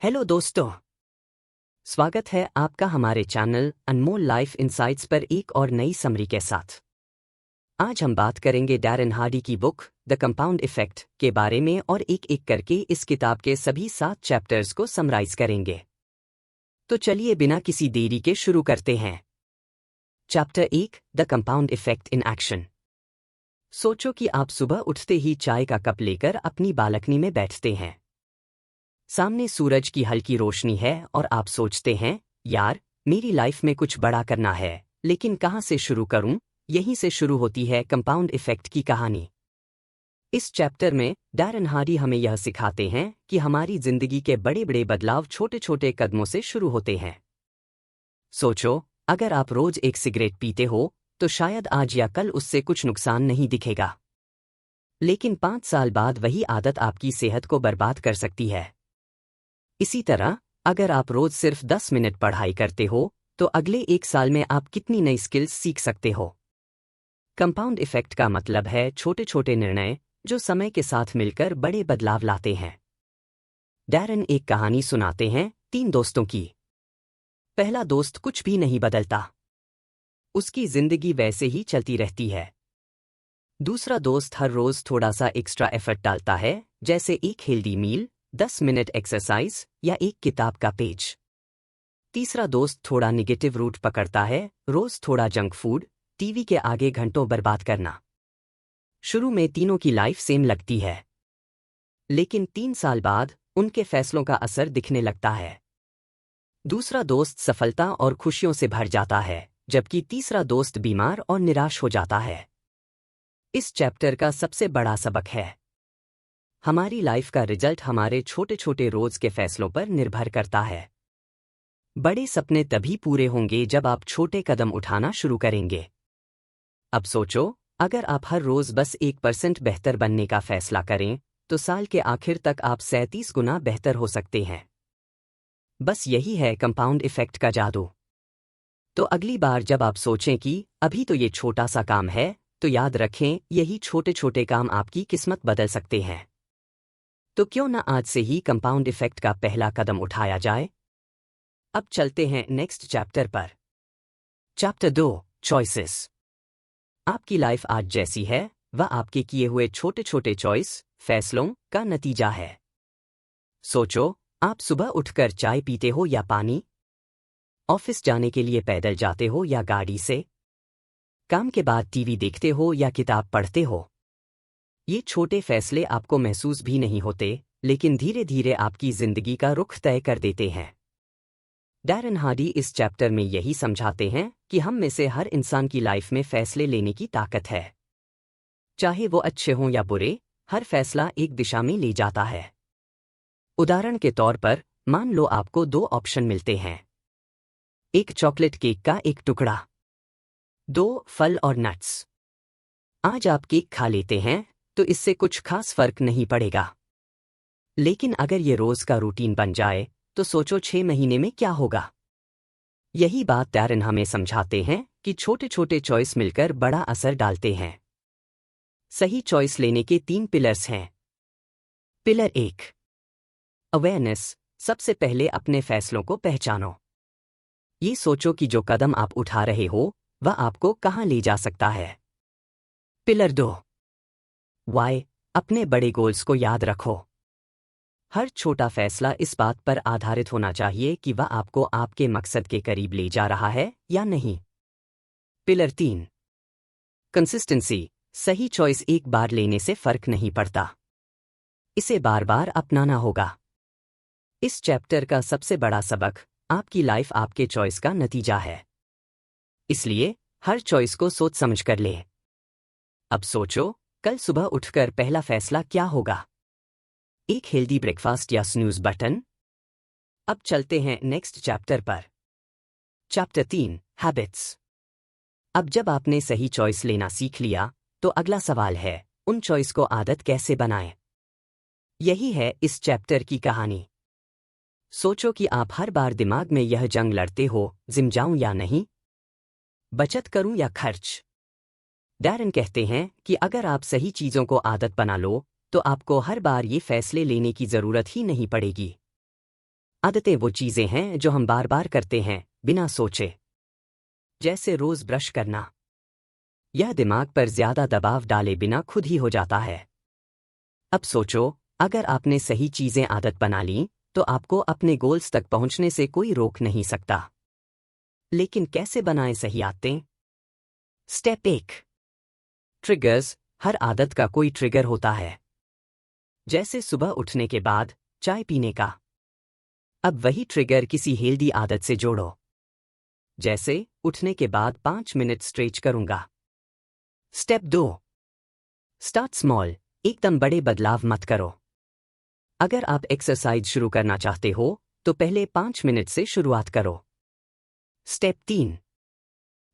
Hello दोस्तों। स्वागत है आपका हमारे चैनल अनमोल लाइफ इनसाइट्स पर एक और नई समरी के साथ। आज हम बात करेंगे डैरेन हार्डी की बुक द कंपाउंड इफेक्ट के बारे में और एक एक करके इस किताब के सभी 7 चैप्टर्स को समराइज करेंगे। तो चलिए बिना किसी देरी के शुरू करते हैं। Chapter 1 the compound effect in action. सोचो कि आप सुबह उठते ही चाय का कप लेकर अपनी बालकनी में बैठते हैं। सामने सूरज की हल्की रोशनी है और आप सोचते हैं, यार मेरी लाइफ में कुछ बड़ा करना है, लेकिन कहाँ से शुरू करूं? यहीं से शुरू होती है कंपाउंड इफेक्ट की कहानी। इस चैप्टर में डैरेन हार्डी हमें यह सिखाते हैं कि हमारी जिंदगी के बड़े बड़े बदलाव छोटे छोटे कदमों से शुरू होते हैं। सोचो, अगर आप रोज एक सिगरेट पीते हो तो शायद आज या कल उससे कुछ नुकसान नहीं दिखेगा, लेकिन 5 साल बाद वही आदत आपकी सेहत को बर्बाद कर सकती है। इसी तरह अगर आप रोज सिर्फ 10 मिनट पढ़ाई करते हो तो अगले 1 साल में आप कितनी नई स्किल्स सीख सकते हो। कंपाउंड इफेक्ट का मतलब है छोटे छोटे निर्णय जो समय के साथ मिलकर बड़े बदलाव लाते हैं। डैरेन एक कहानी सुनाते हैं 3 दोस्तों की। पहला दोस्त कुछ भी नहीं बदलता, उसकी जिंदगी वैसे ही चलती रहती है। दूसरा दोस्त हर रोज थोड़ा सा एक्स्ट्रा एफर्ट डालता है, जैसे एक हेल्दी मील, 10 मिनट एक्सरसाइज या एक किताब का पेज। तीसरा दोस्त थोड़ा निगेटिव रूट पकड़ता है, रोज थोड़ा जंक फूड, टीवी के आगे घंटों बर्बाद करना। शुरू में तीनों की लाइफ सेम लगती है, लेकिन 3 साल बाद उनके फैसलों का असर दिखने लगता है। दूसरा दोस्त सफलता और खुशियों से भर जाता है, जबकि तीसरा दोस्त बीमार और निराश हो जाता है। इस चैप्टर का सबसे बड़ा सबक है, हमारी लाइफ का रिजल्ट हमारे छोटे छोटे रोज के फैसलों पर निर्भर करता है। बड़े सपने तभी पूरे होंगे जब आप छोटे कदम उठाना शुरू करेंगे। अब सोचो, अगर आप हर रोज बस 1% बेहतर बनने का फैसला करें तो साल के आखिर तक आप 37 गुना बेहतर हो सकते हैं। बस यही है कंपाउंड इफेक्ट का जादू। तो अगली बार जब आप सोचें कि अभी तो ये छोटा सा काम है, तो याद रखें यही छोटे छोटे काम आपकी किस्मत बदल सकते हैं। तो क्यों न आज से ही कंपाउंड इफेक्ट का पहला कदम उठाया जाए। अब चलते हैं नेक्स्ट चैप्टर पर। Chapter 2 choices. आपकी लाइफ आज जैसी है वह आपके किए हुए छोटे छोटे फैसलों का नतीजा है। सोचो, आप सुबह उठकर चाय पीते हो या पानी, ऑफिस जाने के लिए पैदल जाते हो या गाड़ी से, काम के बाद टीवी देखते हो या किताब पढ़ते हो। ये छोटे फैसले आपको महसूस भी नहीं होते, लेकिन धीरे धीरे आपकी जिंदगी का रुख तय कर देते हैं। डैरेन हार्डी इस चैप्टर में यही समझाते हैं कि हम में से हर इंसान की लाइफ में फैसले लेने की ताकत है। चाहे वो अच्छे हों या बुरे, हर फैसला एक दिशा में ले जाता है। उदाहरण के तौर पर मान लो आपको 2 ऑप्शन मिलते हैं, एक चॉकलेट केक का एक टुकड़ा, 2 फल और नट्स। आज आप केक खा लेते हैं तो इससे कुछ खास फर्क नहीं पड़ेगा, लेकिन अगर ये रोज का रूटीन बन जाए तो सोचो 6 महीने में क्या होगा। यही बात डैरेन हमें समझाते हैं कि छोटे छोटे चॉइस मिलकर बड़ा असर डालते हैं। सही चॉइस लेने के 3 पिलर्स हैं। Pillar 1 awareness. सबसे पहले अपने फैसलों को पहचानो। ये सोचो कि जो कदम आप उठा रहे हो वह आपको कहाँ ले जा सकता है। Pillar 2 Y. अपने बड़े गोल्स को याद रखो। हर छोटा फैसला इस बात पर आधारित होना चाहिए कि वह आपको आपके मकसद के करीब ले जा रहा है या नहीं। Pillar 3 consistency. सही चॉइस एक बार लेने से फर्क नहीं पड़ता, इसे बार बार अपनाना होगा। इस चैप्टर का सबसे बड़ा सबक, आपकी लाइफ आपके चॉइस का नतीजा है, इसलिए हर चॉइस को सोच समझ कर ले। अब सोचो, कल सुबह उठकर पहला फैसला क्या होगा? एक हेल्दी ब्रेकफास्ट या स्नूज बटन? अब चलते हैं नेक्स्ट चैप्टर पर। Chapter 3 habits. अब जब आपने सही चॉइस लेना सीख लिया तो अगला सवाल है, उन चॉइस को आदत कैसे बनाएं? यही है इस चैप्टर की कहानी। सोचो कि आप हर बार दिमाग में यह जंग लड़ते हो, जिम जाऊं या नहीं, बचत करूं या खर्च। डैरेन कहते हैं कि अगर आप सही चीजों को आदत बना लो तो आपको हर बार ये फैसले लेने की जरूरत ही नहीं पड़ेगी। आदतें वो चीजें हैं जो हम बार बार करते हैं बिना सोचे, जैसे रोज ब्रश करना। यह दिमाग पर ज्यादा दबाव डाले बिना खुद ही हो जाता है। अब सोचो, अगर आपने सही चीजें आदत बना ली तो आपको अपने गोल्स तक पहुंचने से कोई रोक नहीं सकता। लेकिन कैसे बनाएं सही आदतें? Step 1, triggers. हर आदत का कोई ट्रिगर होता है, जैसे सुबह उठने के बाद चाय पीने का। अब वही ट्रिगर किसी हेल्दी आदत से जोड़ो, जैसे उठने के बाद 5 मिनट स्ट्रेच करूंगा। Step 2, start small. एकदम बड़े बदलाव मत करो। अगर आप एक्सरसाइज शुरू करना चाहते हो तो पहले 5 मिनट से शुरुआत करो। Step 3,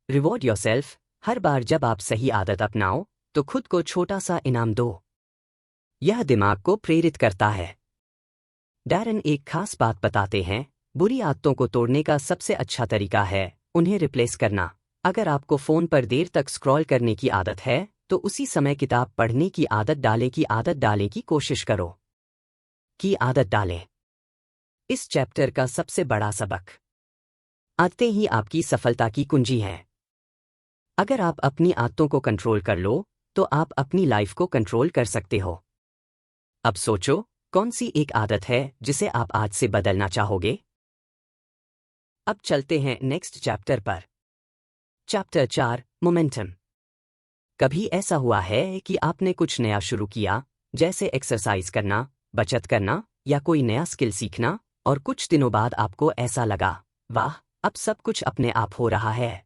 reward yourself. हर बार जब आप सही आदत अपनाओ तो खुद को छोटा सा इनाम दो। यह दिमाग को प्रेरित करता है। डैरन एक खास बात बताते हैं, बुरी आदतों को तोड़ने का सबसे अच्छा तरीका है उन्हें रिप्लेस करना। अगर आपको फोन पर देर तक स्क्रॉल करने की आदत है तो उसी समय किताब पढ़ने की आदत डालने की कोशिश करो। की आदत डालें। इस चैप्टर का सबसे बड़ा सबक, आदतें ही आपकी सफलता की कुंजी हैं। अगर आप अपनी आदतों को कंट्रोल कर लो तो आप अपनी लाइफ को कंट्रोल कर सकते हो। अब सोचो, कौन सी एक आदत है जिसे आप आज से बदलना चाहोगे? अब चलते हैं नेक्स्ट चैप्टर पर। Chapter 4, momentum. कभी ऐसा हुआ है कि आपने कुछ नया शुरू किया, जैसे एक्सरसाइज करना, बचत करना या कोई नया स्किल सीखना, और कुछ दिनों बाद आपको ऐसा लगा, वाह, अब सब कुछ अपने आप हो रहा है।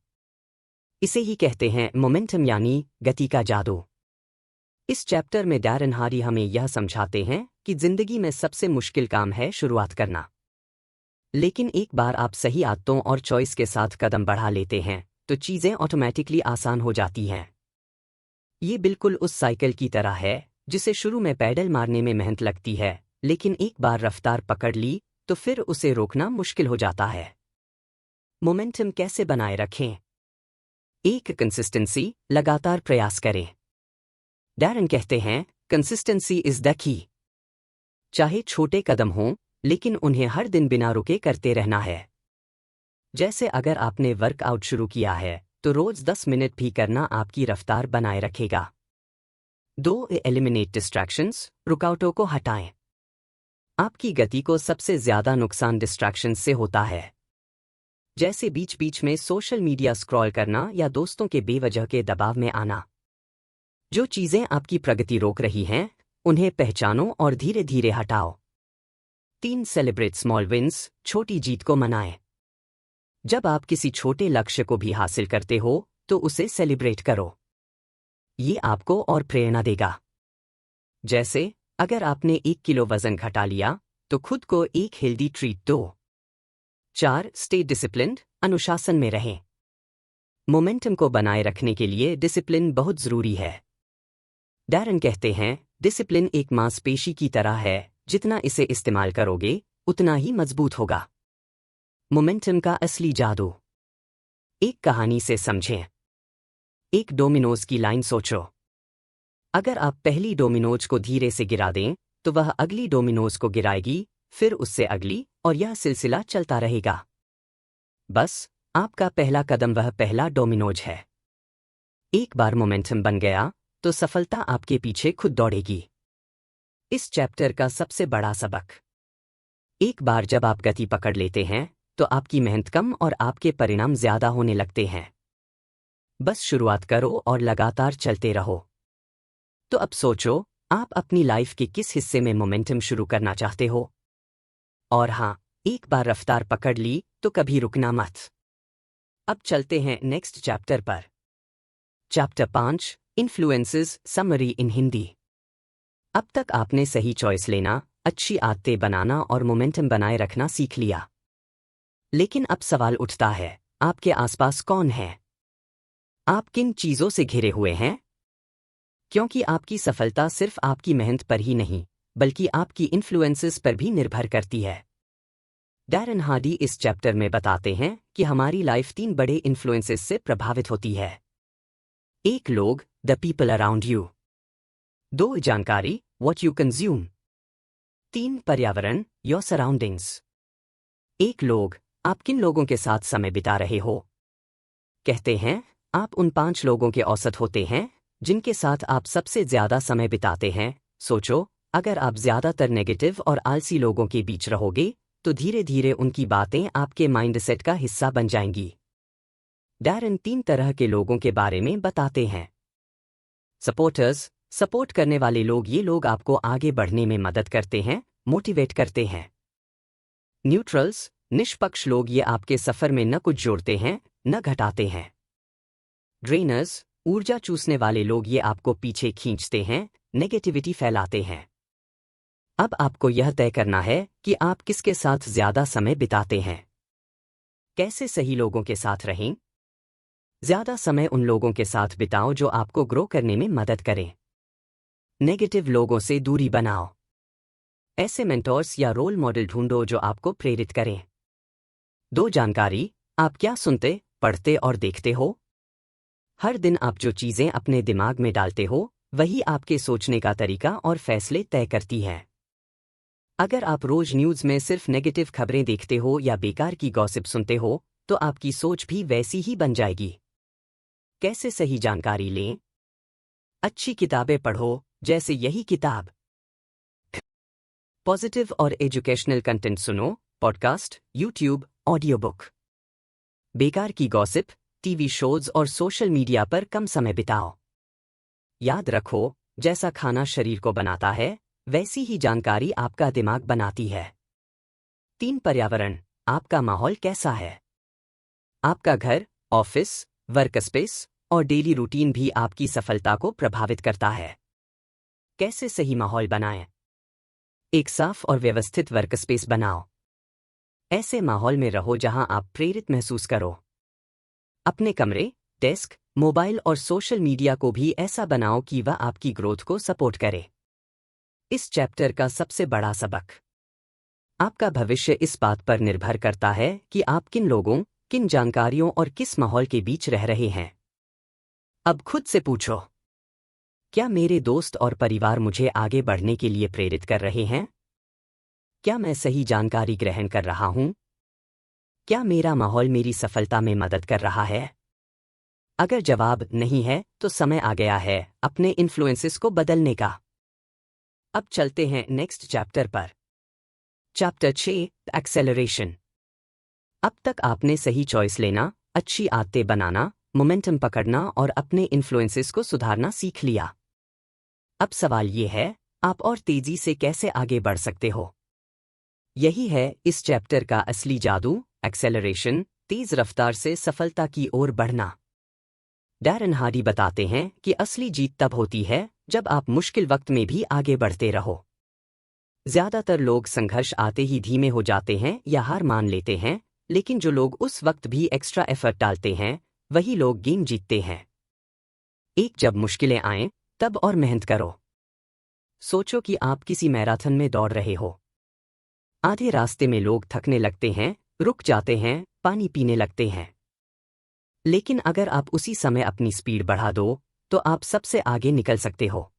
इसे ही कहते हैं मोमेंटम, यानी गति का जादू। इस चैप्टर में डैरन हारी हमें यह समझाते हैं कि जिंदगी में सबसे मुश्किल काम है शुरुआत करना। लेकिन एक बार आप सही आदतों और चॉइस के साथ कदम बढ़ा लेते हैं तो चीजें ऑटोमेटिकली आसान हो जाती हैं। ये बिल्कुल उस साइकिल की तरह है जिसे शुरू में पैडल मारने में मेहनत लगती है, लेकिन एक बार रफ्तार पकड़ ली तो फिर उसे रोकना मुश्किल हो जाता है। मोमेंटम कैसे बनाए रखें? एक, कंसिस्टेंसी। लगातार प्रयास करें। डैरन कहते हैं, कंसिस्टेंसी इज द की। चाहे छोटे कदम हों, लेकिन उन्हें हर दिन बिना रुके करते रहना है। जैसे अगर आपने वर्कआउट शुरू किया है तो रोज 10 मिनट भी करना आपकी रफ्तार बनाए रखेगा। 2, एलिमिनेट डिस्ट्रैक्शंस। रुकावटों को हटाएं। आपकी गति को सबसे ज्यादा नुकसान डिस्ट्रैक्शन से होता है, जैसे बीच बीच में सोशल मीडिया स्क्रॉल करना या दोस्तों के बेवजह के दबाव में आना। जो चीजें आपकी प्रगति रोक रही हैं, उन्हें पहचानो और धीरे धीरे हटाओ। 3, सेलिब्रेट स्मॉल विन्स। छोटी जीत को मनाएं। जब आप किसी छोटे लक्ष्य को भी हासिल करते हो तो उसे सेलिब्रेट करो। ये आपको और प्रेरणा देगा। जैसे अगर आपने 1 किलो वजन घटा लिया तो खुद को एक हेल्दी ट्रीट दो। 4, स्टे डिसिप्लिन्ड। अनुशासन में रहें। मोमेंटम को बनाए रखने के लिए डिसिप्लिन बहुत जरूरी है। डैरन कहते हैं, डिसिप्लिन एक मांसपेशी की तरह है, जितना इसे इस्तेमाल करोगे उतना ही मजबूत होगा। मोमेंटम का असली जादू एक कहानी से समझें। एक डोमिनोज की लाइन सोचो। अगर आप पहली डोमिनोज को धीरे से गिरा दें तो वह अगली डोमिनोज को गिराएगी, फिर उससे अगली, और यह सिलसिला चलता रहेगा। बस आपका पहला कदम वह पहला डोमिनोज है। एक बार मोमेंटम बन गया तो सफलता आपके पीछे खुद दौड़ेगी। इस चैप्टर का सबसे बड़ा सबक, एक बार जब आप गति पकड़ लेते हैं तो आपकी मेहनत कम और आपके परिणाम ज्यादा होने लगते हैं। बस शुरुआत करो और लगातार चलते रहो। तो अब सोचो, आप अपनी लाइफ के किस हिस्से में मोमेंटम शुरू करना चाहते हो? और हाँ, एक बार रफ्तार पकड़ ली तो कभी रुकना मत। अब चलते हैं नेक्स्ट चैप्टर पर। चैप्टर 5, इन्फ्लुएंसेस समरी इन हिंदी। अब तक आपने सही चॉइस लेना, अच्छी आदतें बनाना और मोमेंटम बनाए रखना सीख लिया। लेकिन अब सवाल उठता है, आपके आसपास कौन है? आप किन चीजों से घिरे हुए हैं? क्योंकि आपकी सफलता सिर्फ आपकी मेहनत पर ही नहीं, बल्कि आपकी इन्फ्लुएंसेस पर भी निर्भर करती है। डैरन हार्डी इस चैप्टर में बताते हैं कि हमारी लाइफ 3 बड़े इन्फ्लुएंसेस से प्रभावित होती है। 1, लोग, द पीपल अराउंड यू। 2, जानकारी, व्हाट यू कंज्यूम। 3, पर्यावरण, योर सराउंडिंग्स। एक लोग, आप किन लोगों के साथ समय बिता रहे हो? कहते हैं, आप उन 5 लोगों के औसत होते हैं जिनके साथ आप सबसे ज्यादा समय बिताते हैं। सोचो, अगर आप ज्यादातर नेगेटिव और आलसी लोगों के बीच रहोगे तो धीरे धीरे उनकी बातें आपके माइंडसेट का हिस्सा बन जाएंगी। डैरेन 3 तरह के लोगों के बारे में बताते हैं। सपोर्टर्स, सपोर्ट करने वाले लोग, ये लोग आपको आगे बढ़ने में मदद करते हैं, मोटिवेट करते हैं। न्यूट्रल्स, निष्पक्ष लोग, ये आपके सफर में न कुछ जोड़ते हैं न घटाते हैं। ड्रेनर्स, ऊर्जा चूसने वाले लोग, ये आपको पीछे खींचते हैं, नेगेटिविटी फैलाते हैं। अब आपको यह तय करना है कि आप किसके साथ ज्यादा समय बिताते हैं। कैसे सही लोगों के साथ रहें? ज्यादा समय उन लोगों के साथ बिताओ जो आपको ग्रो करने में मदद करें। नेगेटिव लोगों से दूरी बनाओ। ऐसे मेंटोर्स या रोल मॉडल ढूंढो जो आपको प्रेरित करें। 2 जानकारी, आप क्या सुनते, पढ़ते और देखते हो? हर दिन आप जो चीजें अपने दिमाग में डालते हो वही आपके सोचने का तरीका और फैसले तय करती है। अगर आप रोज न्यूज में सिर्फ नेगेटिव खबरें देखते हो या बेकार की गॉसिप सुनते हो तो आपकी सोच भी वैसी ही बन जाएगी। कैसे सही जानकारी लें? अच्छी किताबें पढ़ो, जैसे यही किताब। पॉजिटिव और एजुकेशनल कंटेंट सुनो, पॉडकास्ट, यूट्यूब, ऑडियो बुक। बेकार की गॉसिप, टीवी शोज और सोशल मीडिया पर कम समय बिताओ। याद रखो, जैसा खाना शरीर को बनाता है वैसी ही जानकारी आपका दिमाग बनाती है। 3 पर्यावरण, आपका माहौल कैसा है? आपका घर, ऑफिस, वर्कस्पेस और डेली रूटीन भी आपकी सफलता को प्रभावित करता है। कैसे सही माहौल बनाएं? एक साफ और व्यवस्थित वर्कस्पेस बनाओ। ऐसे माहौल में रहो जहां आप प्रेरित महसूस करो। अपने कमरे, डेस्क, मोबाइल और सोशल मीडिया को भी ऐसा बनाओ कि वह आपकी ग्रोथ को सपोर्ट करे। इस चैप्टर का सबसे बड़ा सबक, आपका भविष्य इस बात पर निर्भर करता है कि आप किन लोगों, किन जानकारियों और किस माहौल के बीच रह रहे हैं। अब खुद से पूछो, क्या मेरे दोस्त और परिवार मुझे आगे बढ़ने के लिए प्रेरित कर रहे हैं? क्या मैं सही जानकारी ग्रहण कर रहा हूं? क्या मेरा माहौल मेरी सफलता में मदद कर रहा है? अगर जवाब नहीं है तो समय आ गया है अपने इन्फ्लुएंसेस को बदलने का। अब चलते हैं नेक्स्ट चैप्टर पर। Chapter 6, acceleration. अब तक आपने सही चॉइस लेना, अच्छी आदतें बनाना, मोमेंटम पकड़ना और अपने इन्फ्लुएंसेस को सुधारना सीख लिया। अब सवाल ये है, आप और तेजी से कैसे आगे बढ़ सकते हो? यही है इस चैप्टर का असली जादू, एक्सेलरेशन, तेज रफ्तार से सफलता की ओर बढ़ना। डैरेन हार्डी बताते हैं कि असली जीत तब होती है जब आप मुश्किल वक्त में भी आगे बढ़ते रहो। ज्यादातर लोग संघर्ष आते ही धीमे हो जाते हैं या हार मान लेते हैं, लेकिन जो लोग उस वक्त भी एक्स्ट्रा एफर्ट डालते हैं वही लोग गेम जीतते हैं। जब मुश्किलें आएं तब और मेहनत करो। सोचो कि आप किसी मैराथन में दौड़ रहे हो। आधे रास्ते में लोग थकने लगते हैं, रुक जाते हैं, पानी पीने लगते हैं। लेकिन अगर आप उसी समय अपनी स्पीड बढ़ा दो तो आप सबसे आगे निकल सकते हो।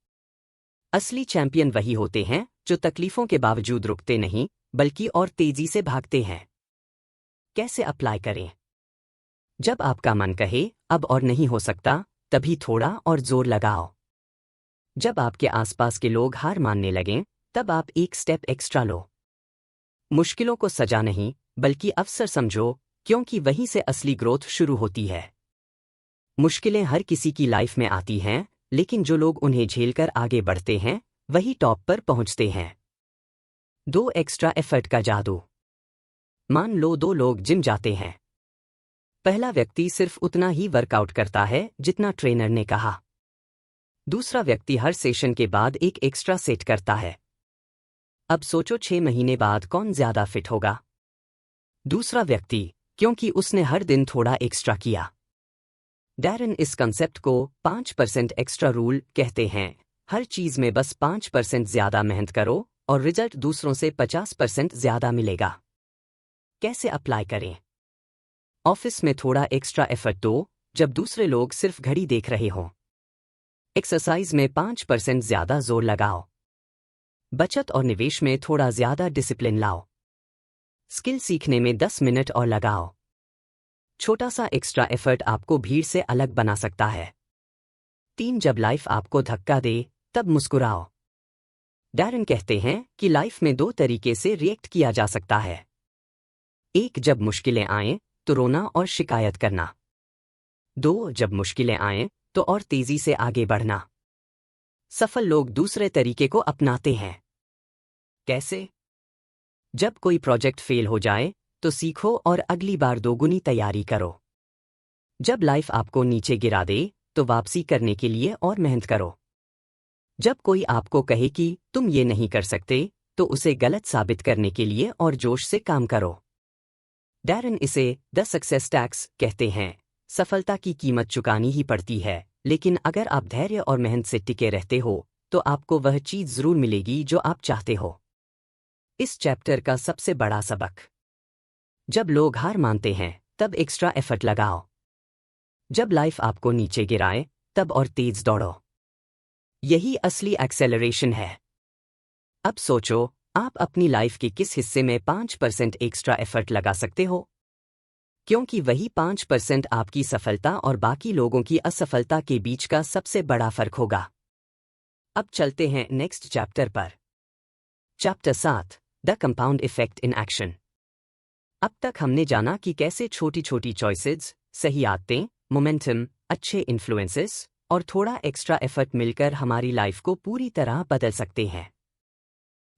असली चैंपियन वही होते हैं जो तकलीफों के बावजूद रुकते नहीं बल्कि और तेजी से भागते हैं। कैसे अप्लाई करें? जब आपका मन कहे अब और नहीं हो सकता, तभी थोड़ा और जोर लगाओ। जब आपके आसपास के लोग हार मानने लगें, तब आप एक स्टेप एक्स्ट्रा लो। मुश्किलों को सजा नहीं बल्कि अवसर समझो, क्योंकि वहीं से असली ग्रोथ शुरू होती है। मुश्किलें हर किसी की लाइफ में आती हैं, लेकिन जो लोग उन्हें झेलकर आगे बढ़ते हैं वही टॉप पर पहुंचते हैं। 2 एक्स्ट्रा एफर्ट का जादू। मान लो 2 लोग जिम जाते हैं। पहला व्यक्ति सिर्फ उतना ही वर्कआउट करता है जितना ट्रेनर ने कहा। दूसरा व्यक्ति हर सेशन के बाद एक एक्स्ट्रा सेट करता है। अब सोचो 6 महीने बाद कौन ज्यादा फिट होगा? दूसरा व्यक्ति, क्योंकि उसने हर दिन थोड़ा एक्स्ट्रा किया। डैरेन इस कंसेप्ट को 5% एक्स्ट्रा रूल कहते हैं। हर चीज में बस 5% ज्यादा मेहनत करो और रिजल्ट दूसरों से 50% ज्यादा मिलेगा। कैसे अप्लाई करें? ऑफिस में थोड़ा एक्स्ट्रा एफर्ट दो जब दूसरे लोग सिर्फ घड़ी देख रहे हों। एक्सरसाइज में 5% ज्यादा जोर लगाओ। बचत और निवेश में थोड़ा ज्यादा डिसिप्लिन लाओ। स्किल सीखने में 10 मिनट और लगाओ। छोटा सा एक्स्ट्रा एफर्ट आपको भीड़ से अलग बना सकता है। 3 जब लाइफ आपको धक्का दे तब मुस्कुराओ। डैरन कहते हैं कि लाइफ में 2 तरीके से रिएक्ट किया जा सकता है। 1 जब मुश्किलें आएं तो रोना और शिकायत करना। 2 जब मुश्किलें आएं तो और तेजी से आगे बढ़ना। सफल लोग दूसरे तरीके को अपनाते हैं। कैसे? जब कोई प्रोजेक्ट फेल हो जाए तो सीखो और अगली बार दोगुनी तैयारी करो। जब लाइफ आपको नीचे गिरा दे तो वापसी करने के लिए और मेहनत करो। जब कोई आपको कहे कि तुम ये नहीं कर सकते तो उसे गलत साबित करने के लिए और जोश से काम करो। डैरन इसे द सक्सेस टैक्स कहते हैं। सफलता की कीमत चुकानी ही पड़ती है, लेकिन अगर आप धैर्य और मेहनत से टिके रहते हो तो आपको वह चीज जरूर मिलेगी जो आप चाहते हो। इस चैप्टर का सबसे बड़ा सबक। जब लोग हार मानते हैं तब एक्स्ट्रा एफर्ट लगाओ। जब लाइफ आपको नीचे गिराए तब और तेज दौड़ो। यही असली एक्सेलरेशन है। अब सोचो, आप अपनी लाइफ के किस हिस्से में 5% एक्स्ट्रा एफर्ट लगा सकते हो? क्योंकि वही 5% आपकी सफलता और बाकी लोगों की असफलता के बीच का सबसे बड़ा फर्क होगा। अब चलते हैं नेक्स्ट चैप्टर पर। Chapter 7, the compound effect in action. अब तक हमने जाना कि कैसे छोटी छोटी चॉइसेस, सही आदतें, मोमेंटम, अच्छे इन्फ्लुएंसेस और थोड़ा एक्स्ट्रा एफर्ट मिलकर हमारी लाइफ को पूरी तरह बदल सकते हैं।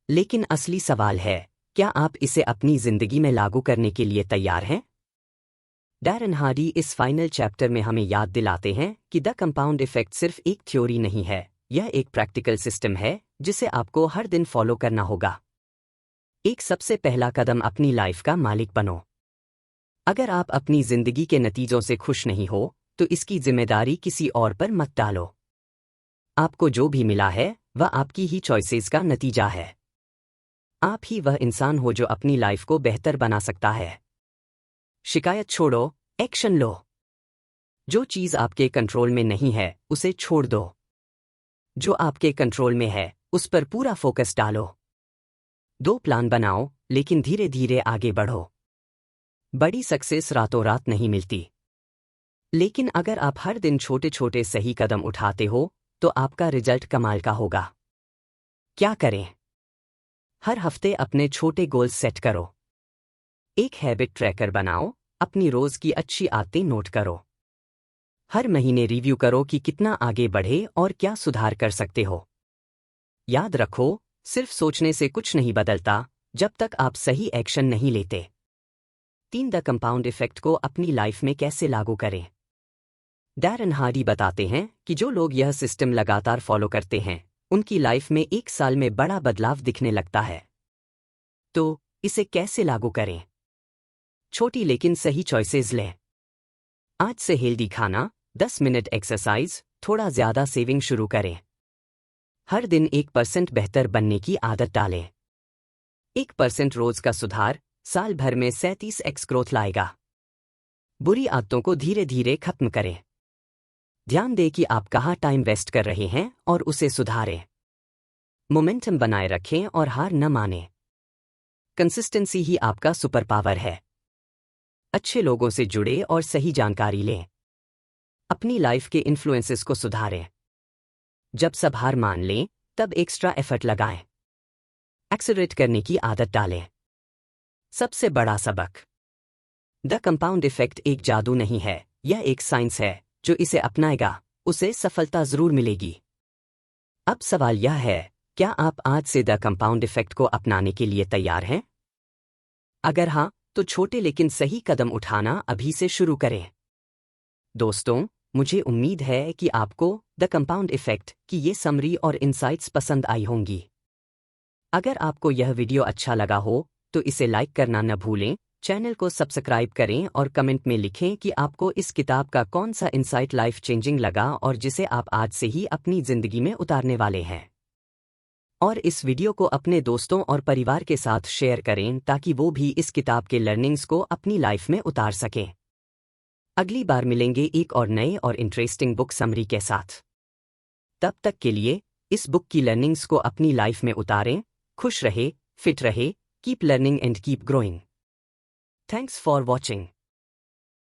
लेकिन असली सवाल है, क्या आप इसे अपनी जिंदगी में लागू करने के लिए तैयार हैं? डैरन हार्डी इस फाइनल चैप्टर में हमें याद दिलाते हैं कि द कंपाउंड इफेक्ट सिर्फ एक थ्योरी नहीं है, यह एक प्रैक्टिकल सिस्टम है जिसे आपको हर दिन फॉलो करना होगा। एक सबसे पहला कदम अपनी लाइफ का मालिक बनो। अगर आप अपनी जिंदगी के नतीजों से खुश नहीं हो तो इसकी जिम्मेदारी किसी और पर मत डालो। आपको जो भी मिला है वह आपकी ही चॉइसेस का नतीजा है। आप ही वह इंसान हो जो अपनी लाइफ को बेहतर बना सकता है। शिकायत छोड़ो, एक्शन लो। जो चीज आपके कंट्रोल में नहीं है उसे छोड़ दो। जो आपके कंट्रोल में है उस पर पूरा फोकस डालो। 2 प्लान बनाओ, लेकिन धीरे धीरे आगे बढ़ो। बड़ी सक्सेस रातों रात नहीं मिलती, लेकिन अगर आप हर दिन छोटे छोटे सही कदम उठाते हो तो आपका रिजल्ट कमाल का होगा। क्या करें? हर हफ्ते अपने छोटे गोल्स सेट करो। एक हैबिट ट्रैकर बनाओ, अपनी रोज की अच्छी आदतें नोट करो। हर महीने रिव्यू करो कि कितना आगे बढ़े और क्या सुधार कर सकते हो। याद रखो, सिर्फ सोचने से कुछ नहीं बदलता जब तक आप सही एक्शन नहीं लेते। 3 द कंपाउंड इफेक्ट को अपनी लाइफ में कैसे लागू करें। डैरन हार्डी बताते हैं कि जो लोग यह सिस्टम लगातार फॉलो करते हैं उनकी लाइफ में 1 साल में बड़ा बदलाव दिखने लगता है। तो इसे कैसे लागू करें? छोटी लेकिन सही चॉइसेस लें। आज से हेल्दी खाना, 10 मिनट एक्सरसाइज, थोड़ा ज्यादा सेविंग शुरू करें। हर दिन 1% बेहतर बनने की आदत डालें। 1% रोज का सुधार साल भर में 37x ग्रोथ लाएगा। बुरी आदतों को धीरे धीरे खत्म करें। ध्यान दें कि आप कहाँ टाइम वेस्ट कर रहे हैं और उसे सुधारें। मोमेंटम बनाए रखें और हार न मानें। कंसिस्टेंसी ही आपका सुपर पावर है। अच्छे लोगों से जुड़े और सही जानकारी लें। अपनी लाइफ के इन्फ्लुएंसेस को सुधारें। जब सब हार मान लें तब एक्स्ट्रा एफर्ट लगाएं। एक्सेलरेट करने की आदत डालें। सबसे बड़ा सबक। द कंपाउंड इफेक्ट एक जादू नहीं है, यह एक साइंस है। जो इसे अपनाएगा उसे सफलता जरूर मिलेगी। अब सवाल यह है, क्या आप आज से द कंपाउंड इफेक्ट को अपनाने के लिए तैयार हैं? अगर हाँ, तो छोटे लेकिन सही कदम उठाना अभी से शुरू करें। दोस्तों, मुझे उम्मीद है कि आपको द कंपाउंड इफेक्ट की ये समरी और इनसाइट्स पसंद आई होंगी। अगर आपको यह वीडियो अच्छा लगा हो तो इसे लाइक करना न भूलें, चैनल को सब्सक्राइब करें और कमेंट में लिखें कि आपको इस किताब का कौन सा इंसाइट लाइफ चेंजिंग लगा और जिसे आप आज से ही अपनी जिंदगी में उतारने वाले हैं। और इस वीडियो को अपने दोस्तों और परिवार के साथ शेयर करें ताकि वो भी इस किताब के लर्निंग्स को अपनी लाइफ में उतार सकें। अगली बार मिलेंगे एक और नए और इंटरेस्टिंग बुक समरी के साथ। तब तक के लिए इस बुक की लर्निंग्स को अपनी लाइफ में उतारें। खुश रहे, फिट रहे, keep learning and keep growing. Thanks for watching.